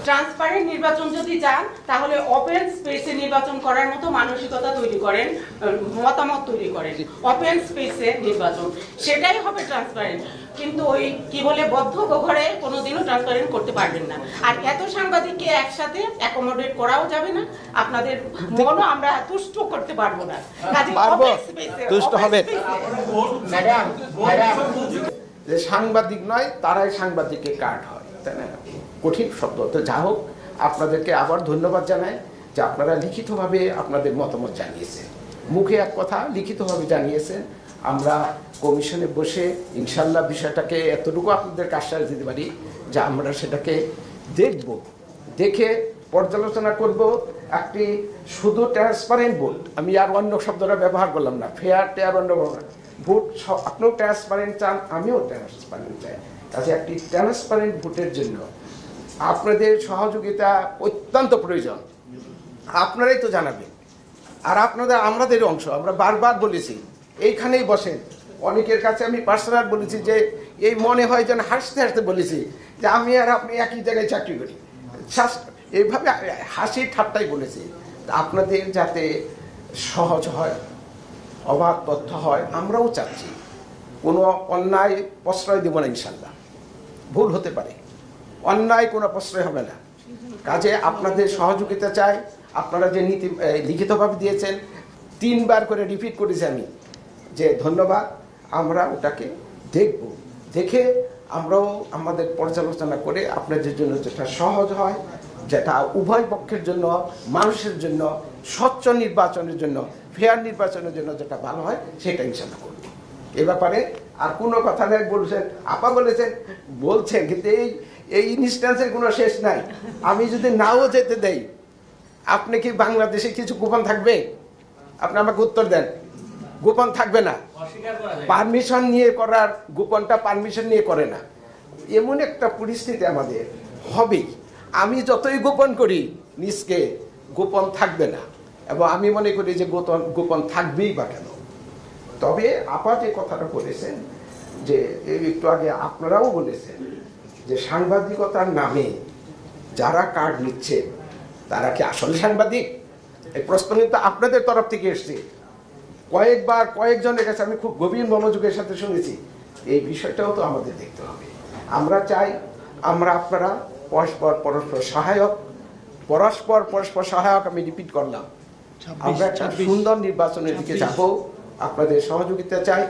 Transparent নির্বাচন যদি চান তাহলে ওপেন স্পেসে নির্বাচন করার মতো মানসিকতা তৈরি করেন, মতামত তৈরি করেন, ওপেন স্পেসে নির্বাচন, সেটাই হবে ট্রান্সপারেন্ট। কিন্তু ওই কি বলে বদ্ধ ঘরে কোনোদিনও ট্রান্সপারেন্ট করতে পারবেন না। আর এত সাংবাদিককে একসাথে অ্যাকোমোডেট করাও যাবে না, আপনাদের মনও আমরা তুষ্ট করতে পারবো না। তুষ্ট হবে ম্যাডাম, যে সাংবাদিক নয় তারাই সাংবাদিকে কার্ড হয়, তাই না? কঠিন শব্দ। তো যা হোক, আপনাদেরকে আবার ধন্যবাদ জানাই যে আপনারা লিখিতভাবে আপনাদের মতামত জানিয়েছেন, মুখে এক কথা লিখিতভাবে জানিয়েছেন। আমরা কমিশনে বসে ইনশাল্লাহ বিষয়টাকে এতটুকু আপনাদেরকে আশ্বাস দিতে পারি যে আমরা সেটাকে দেখব, দেখে পর্যালোচনা করব। একটি শুধু ট্রান্সপারেন্ট ভোট, আমি আর অন্য শব্দটা ব্যবহার করলাম না, ফেয়ার টেয়ার অন্য ভোট, আপনিও ট্রান্সপারেন্ট চান, আমিও ট্রান্সপারেন্ট চাই। কাজে একটি ট্রান্সপারেন্ট ভোটের জন্য আপনাদের সহযোগিতা অত্যন্ত প্রয়োজন। আপনারাই তো জানাবেন, আর আপনাদের আমাদের অংশ। আমরা বারবার বলেছি এইখানেই বসেন, অনেকের কাছে আমি পার্সোনাল বলেছি যে এই মনে হয় যেন হাসতে হাসতে বলেছি যে আমি আর আপনি একই জায়গায় চাকরি করি, এইভাবে হাসি ঠাট্টাই বলেছি। আপনাদের যাতে সহজ হয়, অবাধ তথ্য হয়, আমরাও চাচ্ছি। কোনো অন্যায় প্রশ্রয় দেব না ইনশাল্লাহ, ভুল হতে পারে, অন্যায় কোনো প্রশ্রয় হবে না। কাজে আপনাদের সহযোগিতা চাই। আপনারা যে নীতি লিখিতভাবে দিয়েছেন, 3 বার করে রিপিট করেছি আমি, যে ধন্যবাদ। আমরা ওটাকে দেখব, দেখে আমরাও আমাদের পর্যালোচনা করে আপনাদের জন্য যেটা সহজ হয়, যেটা উভয় পক্ষের জন্য, মানুষের জন্য, স্বচ্ছ নির্বাচনের জন্য, ফেয়ার নির্বাচনের জন্য যেটা ভালো হয় সেটা ইনশাল্লাহ করব। এ ব্যাপারে আর কোনো কথা নেই। বলছেন আপা বলছেন কিন্তু এই ইনস্ট্যান্সের কোনো শেষ নাই। আমি যদি নাও যেতে দেই, আপনি কি বাংলাদেশে কিছু গোপন থাকবে? আপনি আমাকে উত্তর দেন। গোপন থাকবে না। পারমিশন নিয়ে করার, গোপনটা পারমিশন নিয়ে করে না, এমন একটা পরিস্থিতি আমাদের হবেই। আমি যতই গোপন করি নিজকে, গোপন থাকবে না। এবং আমি মনে করি যে গোপন থাকবেই বা কেন। তবে আপা যে কথাটা বলেছেন, যে একটু আগে আপনারাও বলেছেন যে সাংবাদিকতার নামে যারা কার্ড নিচ্ছে তারা কি আসলে সাংবাদিক? এই প্রশ্ন কিন্তু আপনাদের তরফ থেকে এসছে কয়েকবার, কয়েকজনের কাছে আমি খুব গভীর মনোযোগের সাথে শুনেছি। এই বিষয়টাও তো আমাদের দেখতে হবে। আমরা চাই আপনারা পরস্পর সহায়ক। আমি রিপিট করলাম, আমরা একটা সুন্দর নির্বাচনের দিকে যাব, আপনাদের সহযোগিতা চাই।